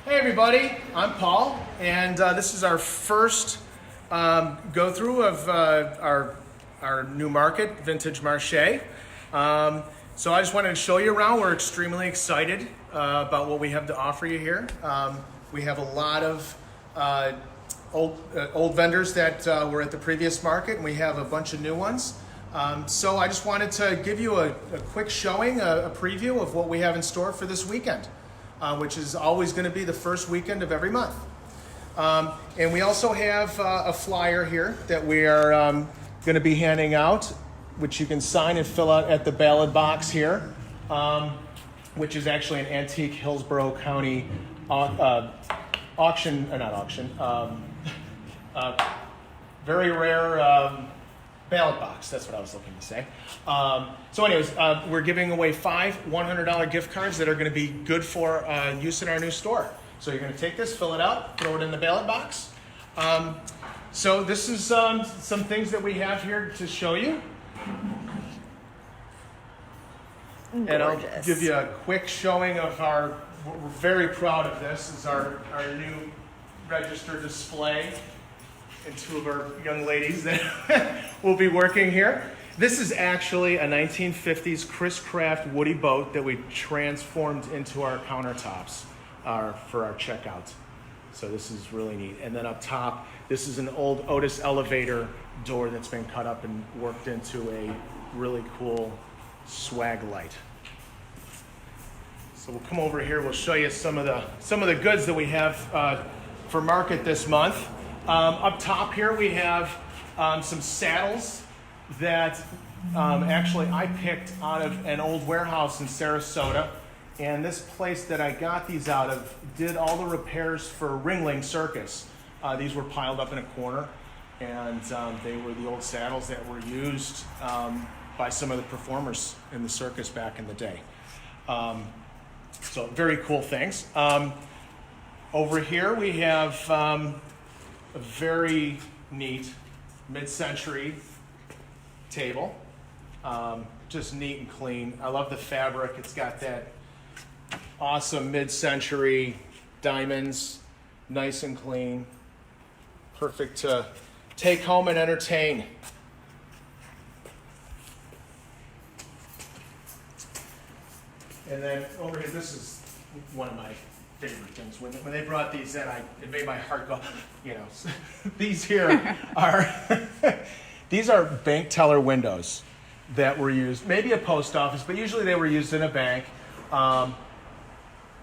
Hey everybody, I'm Paul, and this is our first go through of our new market, Vintage Marche. So I just wanted to show you around. We're extremely excited about what we have to offer you here. We have a lot of old vendors that were at the previous market, and we have a bunch of new ones. So I just wanted to give you a quick showing, a preview of what we have in store for this weekend. Which is always going to be the first weekend of every month. And we also have a flyer here that we are going to be handing out, which you can sign and fill out at the ballot box here, which is actually an antique Hillsborough County auction, not auction, very rare ballot box, that's what I was looking to say. So anyways, we're giving away 5 $100 gift cards that are going to be good for use in our new store. So you're going to take this, fill it out, throw it in the ballot box. So this is some things that we have here to show you. Gorgeous. And I'll give you a quick showing of we're very proud of this. This is our new register display. And 2 of our young ladies that will be working here. This is actually a 1950s Chris Craft woody boat that we transformed into our countertops for our checkout. So this is really neat. And then up top, this is an old Otis elevator door that's been cut up and worked into a really cool swag light. So we'll come over here. We'll show you some of the goods that we have for market this month. Up top here we have some saddles that actually I picked out of an old warehouse in Sarasota. And this place that I got these out of did all the repairs for Ringling Circus. These were piled up in a corner, and they were the old saddles that were used by some of the performers in the circus back in the day. So very cool things. Over here we have a very neat mid-century table, just neat and clean. I love the fabric. It's got that awesome mid-century diamonds, nice and clean, perfect to take home and entertain. And then over here, this is one of my favorite things. When they brought these in, it made my heart go, These here are, these are bank teller windows that were used, maybe a post office, but usually they were used in a bank.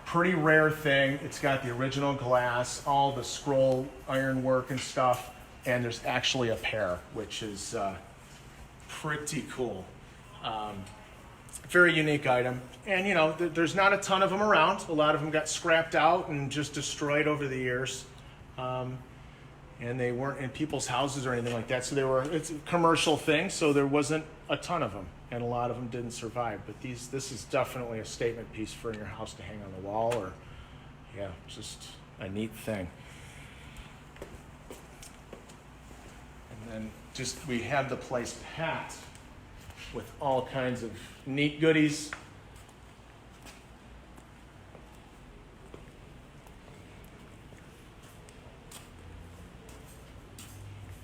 Pretty rare thing. It's got the original glass, all the scroll iron work and stuff, and there's actually a pair, which is pretty cool. Very unique item. And there's not a ton of them around. A lot of them got scrapped out and just destroyed over the years. And they weren't in people's houses or anything like that. So it's a commercial thing, so there wasn't a ton of them. And a lot of them didn't survive. But this is definitely a statement piece for in your house to hang on the wall, or just a neat thing. And then we have the place packed with all kinds of neat goodies.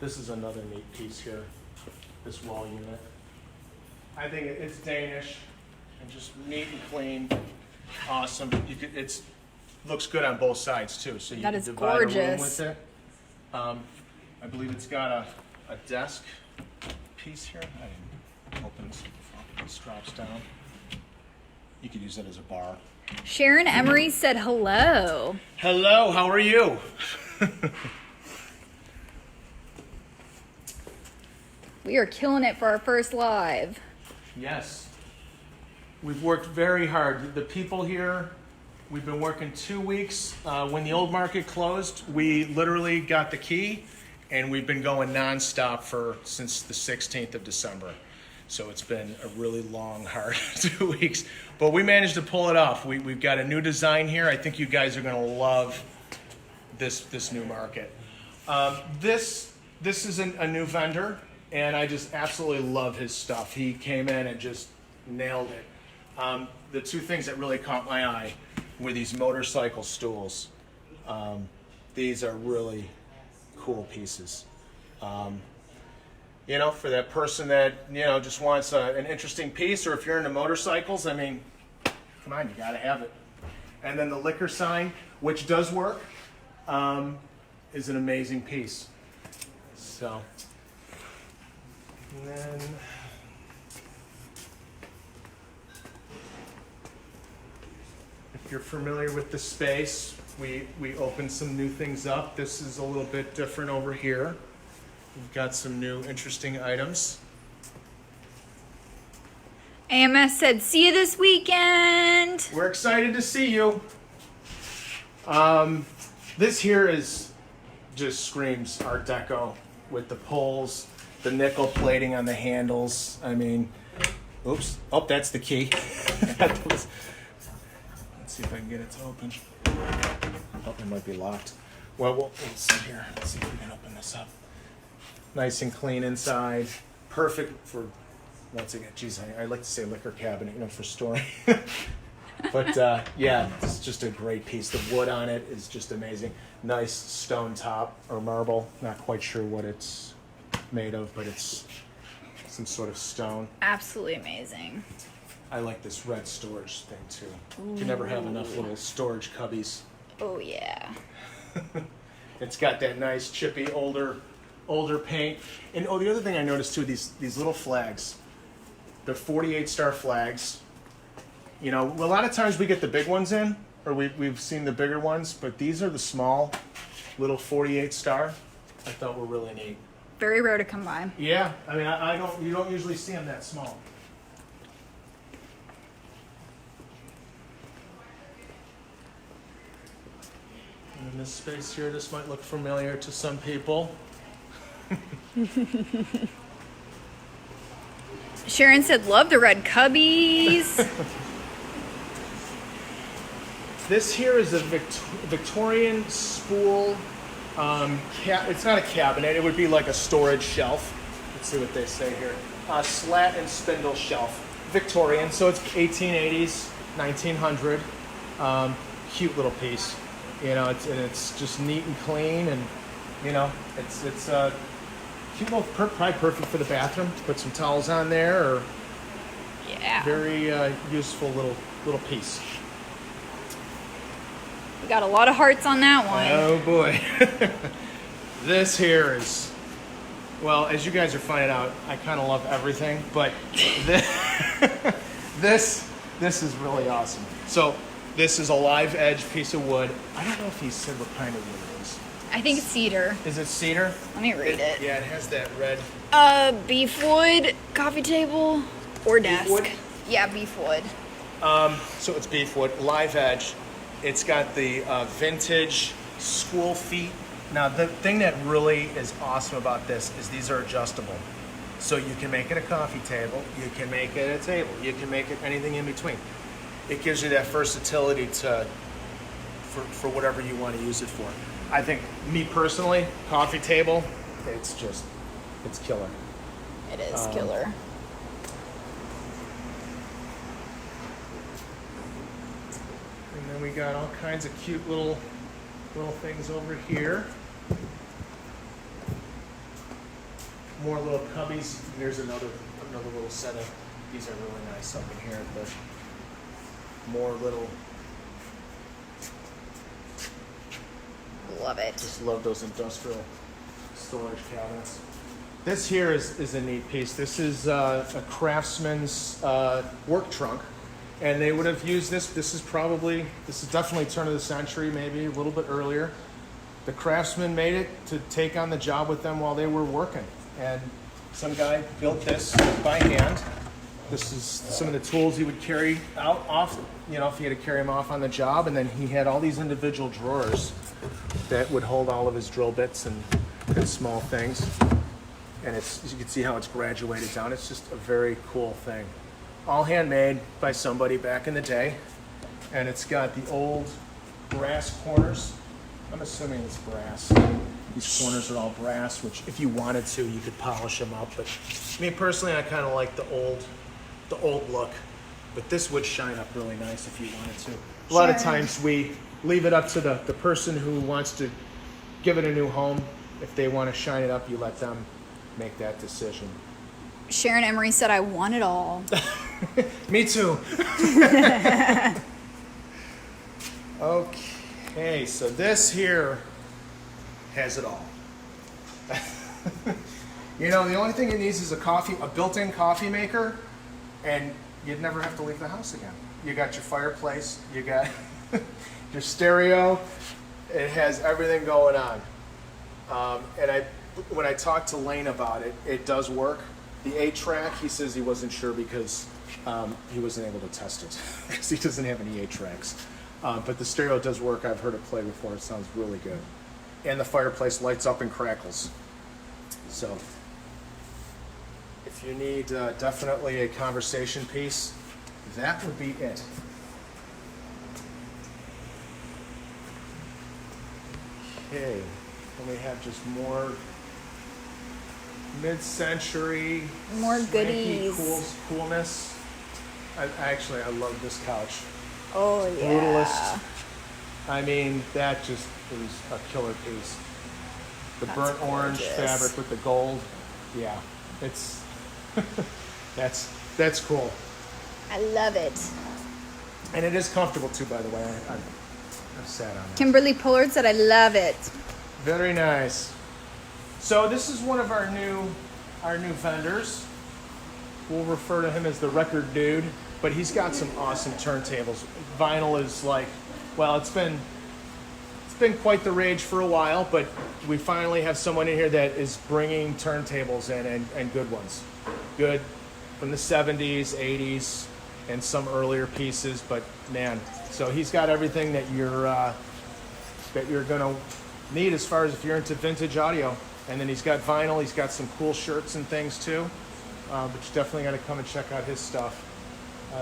This is another neat piece here, this wall unit. I think it's Danish and just neat and clean, awesome. It looks good on both sides too, so you can divide a room with it. I believe it's got a desk piece here. I didn't open this before. This drops down. You could use it as a bar. Sharon Emery said hello. Hello, how are you? We are killing it for our first live. Yes. We've worked very hard. The people here, we've been working 2 weeks. When the old market closed, we literally got the key, and we've been going nonstop since the 16th of December. So it's been a really long, hard 2 weeks. But we managed to pull it off. We've got a new design here. I think you guys are going to love this new market. This is a new vendor, and I just absolutely love his stuff. He came in and just nailed it. The 2 things that really caught my eye were these motorcycle stools. These are really cool pieces. You know, for that person that, you know, just wants an interesting piece, or if you're into motorcycles, I mean, come on, you gotta have it. And then the liquor sign, which does work, is an amazing piece. So, and then if you're familiar with the space, we opened some new things up. This is a little bit different over here. We've got some new interesting items. AMS said, see you this weekend. We're excited to see you. This here is just screams Art Deco with the poles, the nickel plating on the handles. I mean, oops. Oh, that's the key. Let's see if I can get it to open. Oh, it might be locked. Well, we'll see here. Let's see if we can open this up. Nice and clean inside. Perfect for, once again, geez, I like to say liquor cabinet, you know, for storing. But yeah, it's just a great piece. The wood on it is just amazing. Nice stone top or marble. Not quite sure what it's made of, but it's some sort of stone. Absolutely amazing. I like this red storage thing too. You can never have enough little storage cubbies. Oh yeah. It's got that nice chippy older paint. And oh, the other thing I noticed too, these little flags. They're 48 star flags. You know, a lot of times we get the big ones in, or we've seen the bigger ones, but these are the small little 48 star. I thought were really neat. Very rare to come by. Yeah, I mean, you don't usually see them that small. And in this space here, this might look familiar to some people. Sharon said, love the red cubbies. This here is a Victorian spool. It's not a cabinet. It would be like a storage shelf. Let's see what they say here. Slat and spindle shelf. Victorian, so it's 1880s, 1900. Cute little piece. You know, it's just neat and clean, and you know, it's cute little, probably perfect for the bathroom. Put some towels on there, or Yeah. very useful little piece. We got a lot of hearts on that one. Oh boy. This here is, well, as you guys are finding out, I kind of love everything, but this is really awesome. So this is a live edge piece of wood. I don't know if he said what kind of wood it is. I think it's cedar. Is it cedar? Let me read it. Yeah, it has that red. Beef wood, coffee table, or desk. wood? Yeah, beef wood. So it's beef wood, live edge. It's got the vintage school feet. Now, the thing that really is awesome about this is these are adjustable. So you can make it a coffee table, you can make it a table, you can make it anything in between. It gives you that versatility for whatever you want to use it for. I think, me personally, coffee table, it's killer. It is killer. And then we got all kinds of cute little things over here. More little cubbies. There's another little set of, these are really nice up in here, but more little, Love it. just love those industrial storage cabinets. This here is a neat piece. This is a craftsman's work trunk. And they would have used this. This is definitely turn of the century, maybe a little bit earlier. The craftsman made it to take on the job with them while they were working. And some guy built this by hand. This is some of the tools he would carry off, you know, if he had to carry them off on the job. And then he had all these individual drawers that would hold all of his drill bits and small things. And you can see how it's graduated down. It's just a very cool thing. All handmade by somebody back in the day. And it's got the old brass corners. I'm assuming it's brass. These corners are all brass, which if you wanted to, you could polish them up. But me personally, I kind of like the old look. But this would shine up really nice if you wanted to. A lot of times we leave it up to the person who wants to give it a new home. If they want to shine it up, you let them make that decision. Sharon Emery said, I want it all. Me too. Okay, so this here has it all. You know, the only thing it needs is a built-in coffee maker, and you'd never have to leave the house again. You got your fireplace, you got your stereo. It has everything going on. And when I talked to Lane about it, it does work. The 8-track, he says he wasn't sure because he wasn't able to test it because he doesn't have any 8-tracks. But the stereo does work. I've heard it play before. It sounds really good. And the fireplace lights up and crackles. So if you need definitely a conversation piece, that would be it. Okay, and we have just more mid-century, More swanky goodies. coolness. I love this couch. Oh, yeah. Brutalist. I mean, that just is a killer piece. The That's burnt orange gorgeous. fabric with the gold. Yeah, it's that's cool. I love it. And it is comfortable too, by the way. I've sat on it. Kimberly Pollard said, I love it. Very nice. So this is one of our new vendors. We'll refer to him as the record dude, but he's got some awesome turntables. Vinyl is like, well, it's been quite the rage for a while, but we finally have someone in here that is bringing turntables in and good ones. Good from the 70s, 80s, and some earlier pieces, but man, so he's got everything that you're gonna need as far as if you're into vintage audio. And then he's got vinyl, he's got some cool shirts and things too. But you definitely gotta come and check out his stuff,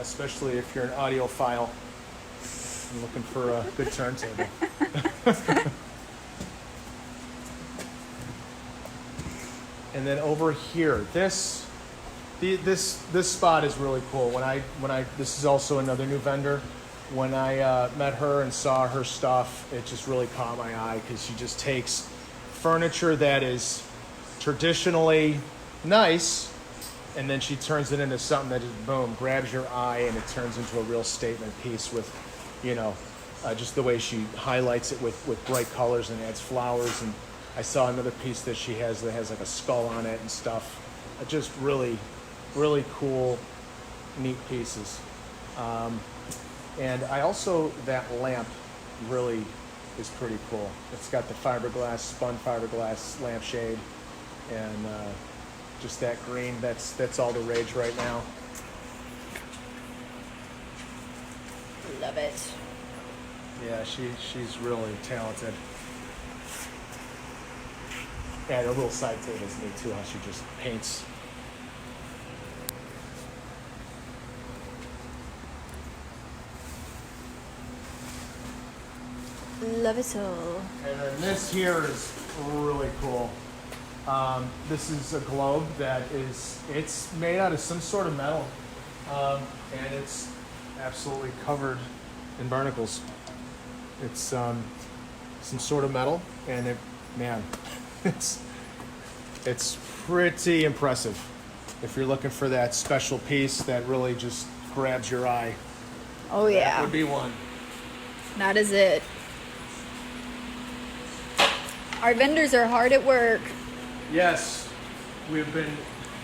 especially if you're an audiophile and looking for a good turntable. And then over here, this spot is really cool. This is also another new vendor. When I met her and saw her stuff, it just really caught my eye because she just takes furniture that is traditionally nice, and then she turns it into something that just boom grabs your eye, and it turns into a real statement piece with, just the way she highlights it with bright colors and adds flowers. And I saw another piece that she has that has like a skull on it and stuff. Just really, really cool, neat pieces. And I also, that lamp really is pretty cool. It's got the spun fiberglass lampshade, and just that green, that's all the rage right now. Love it. Yeah, she's really talented. Yeah, the little side table's neat too, how she just paints. Love it all. And then this here is really cool. This is a globe that it's made out of some sort of metal, and it's absolutely covered in barnacles. It's some sort of metal, and it's pretty impressive. If you're looking for that special piece that really just grabs your eye, Oh, yeah. that would be one. That is it. Our vendors are hard at work. Yes, we've been.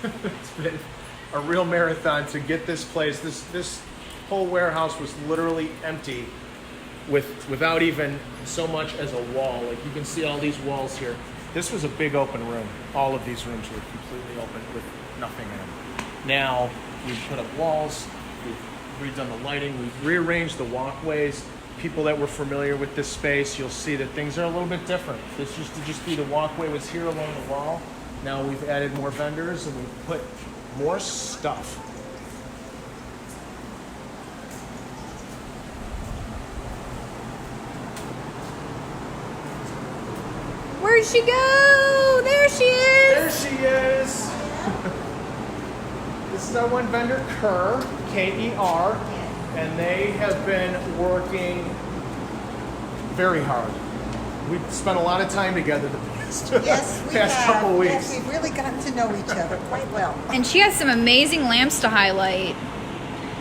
It's been a real marathon to get this place. This whole warehouse was literally empty, without even so much as a wall. Like you can see all these walls here. This was a big open room. All of these rooms were completely open with nothing in them. Now we've put up walls. We've redone the lighting. We've rearranged the walkways. People that were familiar with this space, you'll see that things are a little bit different. This used to just be the walkway was here along the wall. Now we've added more vendors and we've put more stuff. Where'd she go? There she is. There she is. This is our one vendor, Kerr, K-E-R, and they have been working very hard. We've spent a lot of time together the past, Yes, we past have. couple weeks. Yes, we've really gotten to know each other quite well. And she has some amazing lamps to highlight.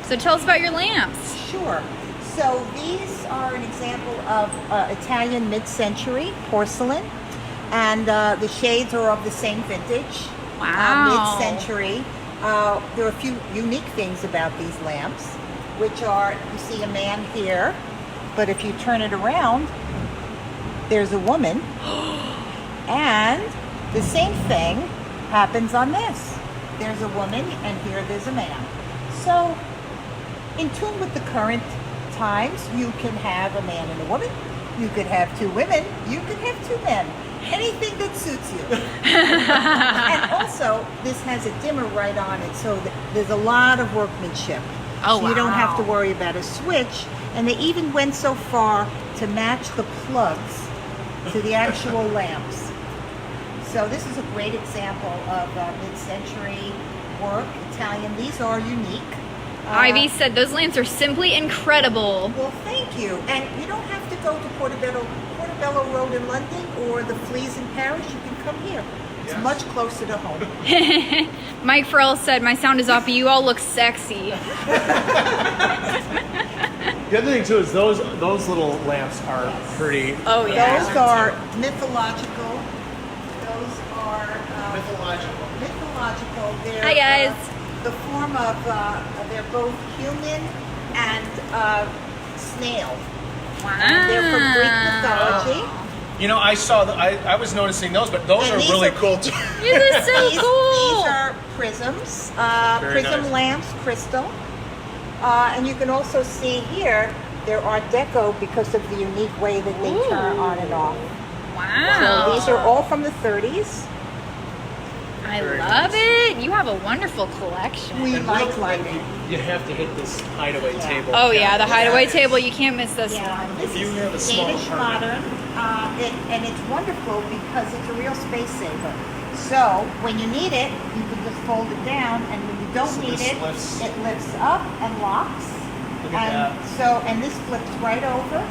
So tell us about your lamps. Sure. So these are an example of Italian mid-century porcelain, and the shades are of the same vintage. Wow. Mid-century. There are a few unique things about these lamps, which are, you see a man here, but if you turn it around, there's a woman, and the same thing happens on this. There's a woman, and here there's a man. So, in tune with the current times, you can have a man and a woman, you could have two women, you could have two men. Anything that suits you. And also, this has a dimmer right on it, so there's a lot of workmanship. Oh, so you don't have to wow. worry about a switch. And they even went so far to match the plugs to the actual lamps. So this is a great example of mid-century work, Italian. These are unique. Ivy said those lamps are simply incredible. Well, thank you. And you don't have to go to Portobello Road in London or the Fleas in Paris. You can come here. It's Yes. much closer to home. Mike Farrell said, my sound is off, but you all look sexy. The other thing too is those little lamps are pretty. Oh, yeah. Those are mythological. Those are mythological. They're, Hi, guys. The form of they're both human and snail. And they're from Greek mythology. You know, I saw I was noticing those, but those And are these really are- cool too. These are so These cool. are prisms, Very prism nice. lamps, crystal. And you can also see here, they're Art Deco because of the unique way that they turn on and off. Wow. So these are all from the 30s. I Very love nice. it. You have a wonderful collection. We And like look, lighting. You have to hit this hideaway Yeah. table. Oh, yeah, the hideaway Yeah. table. You can't miss this Yeah, one. this If you is have a small Danish apartment. modern, and it's wonderful because it's a real space saver. So when you need it, you can just fold it down, and when you don't So need this it, lifts- it lifts up and locks. Look at And that. so, and this flips right over,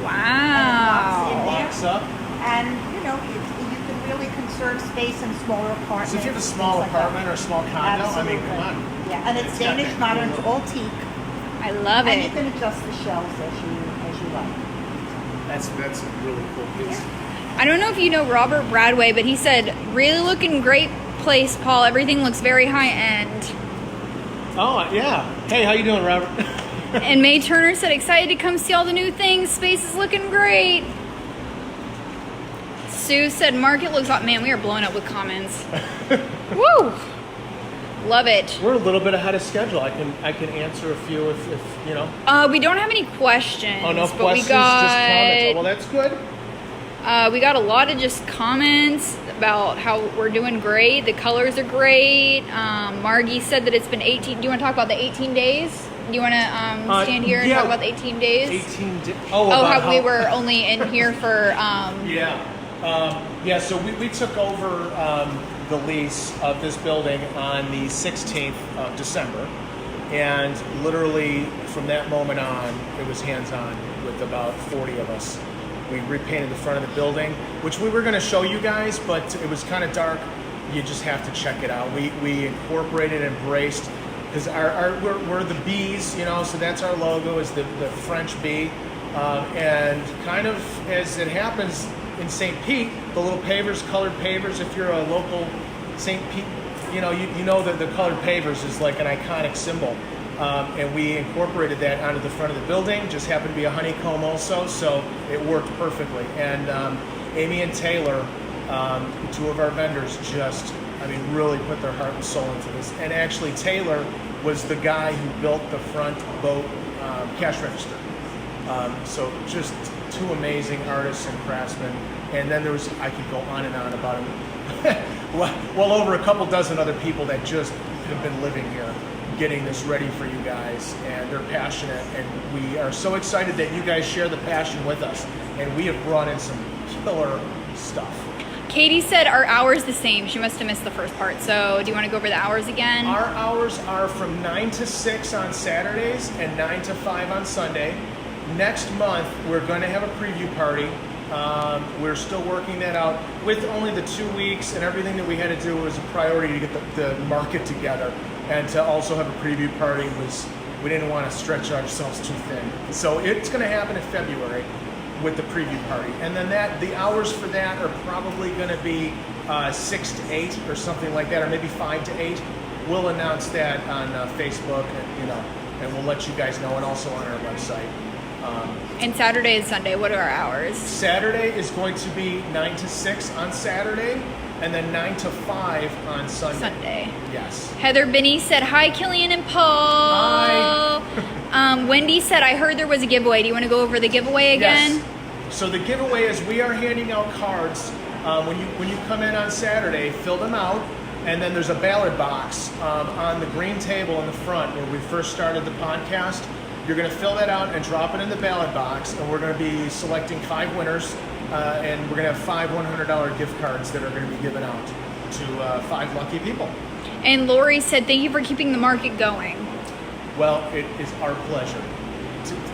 Wow. in there. Locks up. and you know you can really conserve space in smaller apartments. So if you have a small things like that. apartment or a small condo, Absolutely. I mean, come on. Yeah, and it's It's got Danish that modern, cool it's all teak, I love and you it. can adjust the shelves as you like. That's a really cool piece. I don't know if you know Robert Bradway, but he said, really looking great place, Paul. Everything looks very high end. Oh yeah. Hey, how you doing, Robert? And May Turner said, excited to come see all the new things. Space is looking great. Sue said, market looks hot. Man, we are blowing up with comments. Woo! Love it. We're a little bit ahead of schedule. I can answer a few if you know. We don't have any questions. Oh, no but questions, we got, just comments. Oh, well, that's good. we got a lot of just comments about how we're doing great. The colors are great. Margie said that it's been 18. Do you want to talk about the 18 days? Do you want to stand here and yeah. talk about the 18 days? 18. Oh, about how we were only in here for. Yeah. Yeah. So we took over the lease of this building on the 16th of December, and literally from that moment on, it was hands-on with about 40 of us. We repainted the front of the building, which we were going to show you guys, but it was kind of dark. You just have to check it out. We incorporated and embraced, because we're the bees, you know, so that's our logo, is the French bee. And kind of as it happens in St. Pete, the little pavers, colored pavers, if you're a local St. Pete, you know that the colored pavers is like an iconic symbol. And we incorporated that onto the front of the building. Just happened to be a honeycomb also, so it worked perfectly. And Amy and Taylor, two of our vendors, just, really put their heart and soul into this. And actually, Taylor was the guy who built the front boat cash register. So just two amazing artists and craftsmen. And then I could go on and on about them. well over a couple dozen other people that just have been living here, getting this ready for you guys, and they're passionate, and we are so excited that you guys share the passion with us, and we have brought in some killer stuff. Katie said, are hours the same? She must have missed the first part. So do you want to go over the hours again? Our hours are from 9 to 6 on Saturdays and 9 to 5 on Sunday. next month we're going to have a preview party. We're still working that out. With only the 2 weeks and everything that we had to do, it was a priority to get the market together, and to also have a preview party was, we didn't want to stretch ourselves too thin. So it's going to happen in February with the preview party, and then the hours for that are probably going to be 6 to 8 or something like that, or maybe 5 to 8. We'll announce that on Facebook, and we'll let you guys know, and also on our website. And Saturday and Sunday, what are our hours? Saturday is going to be 9 to 6 on Saturday, and then 9 to 5 on Sunday. Yes. Heather Binney said, hi, Killian and Paul. Hi. Wendy said, I heard there was a giveaway. Do you want to go over the giveaway again? Yes. So the giveaway is, we are handing out cards. When you come in on Saturday, fill them out, and then there's a ballot box on the green table in the front where we first started the podcast. You're going to fill that out and drop it in the ballot box, and we're going to be selecting 5 winners, and we're going to have 5 $100 gift cards that are going to be given out to 5 lucky people. And Lori said, thank you for keeping the market going. Well, it is our pleasure.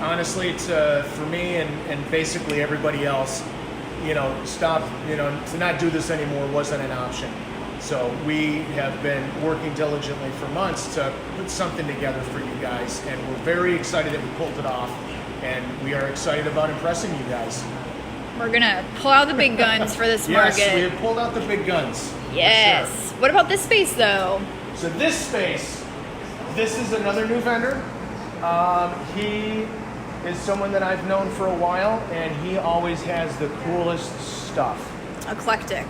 Honestly, for me and basically everybody else, to not do this anymore wasn't an option. So we have been working diligently for months to put something together for you guys, and we're very excited that we pulled it off, and we are excited about impressing you guys. We're going to pull out the big guns for this market. Yes, we have pulled out the big guns. Yes. Sure. What about this space, though? So this space, this is another new vendor. He is someone that I've known for a while, and he always has the coolest stuff. Eclectic.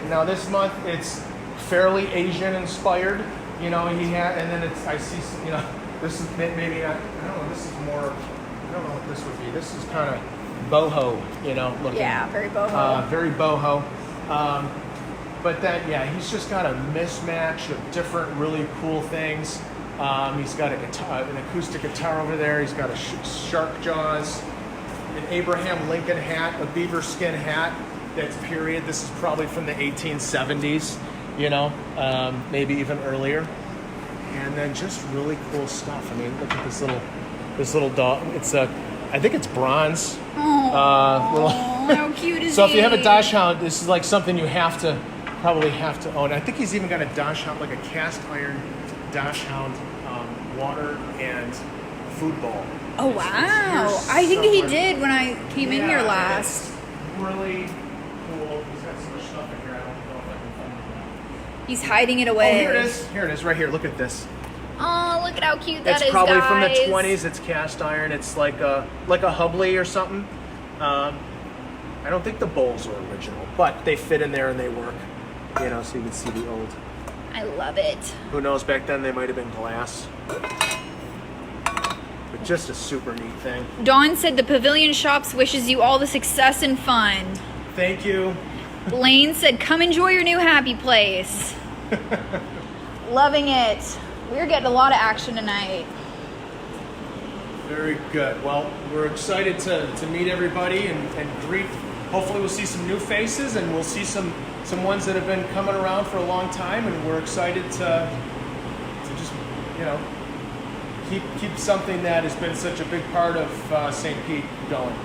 Now this month it's fairly Asian inspired. He had, and then I see, this is maybe not, I don't know, this is more, I don't know what this would be. This is kind of boho, looking. Yeah, very boho. Very boho. But then, he's just got a mismatch of different really cool things. He's got an acoustic guitar over there. He's got a shark jaws, an Abraham Lincoln hat, a beaver skin hat. That's period. This is probably from the 1870s, maybe even earlier. And then just really cool stuff. I mean, look at this little dog. I think it's bronze. How cute is So he? if you have a Dachshund, this is like something you probably have to own. I think he's even got a Dachshund, like a cast iron Dachshund water and food bowl. Oh, wow. I think he did when I came in here last. Really cool. He's got so much stuff in here. I don't know if I can find it. He's hiding it away. Oh, here it is. Here it is, right here. Look at this. Oh, look at how cute that is, It's probably guys. from the 20s. It's cast iron. It's like a Hubley or something. I don't think the bowls are original, but they fit in there and they work. So you can see the old. I love it. Who knows? Back then they might have been glass. But just a super neat thing. Dawn said the Pavilion Shops wishes you all the success and fun. Thank you. Lane said, come enjoy your new happy place. Loving it. We're getting a lot of action tonight. Very good. Well, we're excited to meet everybody and greet. Hopefully we'll see some new faces, and we'll see some ones that have been coming around for a long time, and we're excited to just, keep something that has been such a big part of St. Pete going.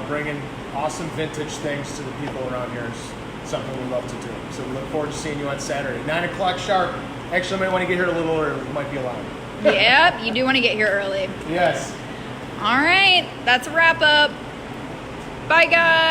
Bringing awesome vintage things to the people around here is something we love to do. So we look forward to seeing you on Saturday, 9 o'clock sharp. Actually, I might want to get here a little early. It might be allowed. Yep, you do want to get here early. Yes. All right, that's a wrap up. Bye, guys.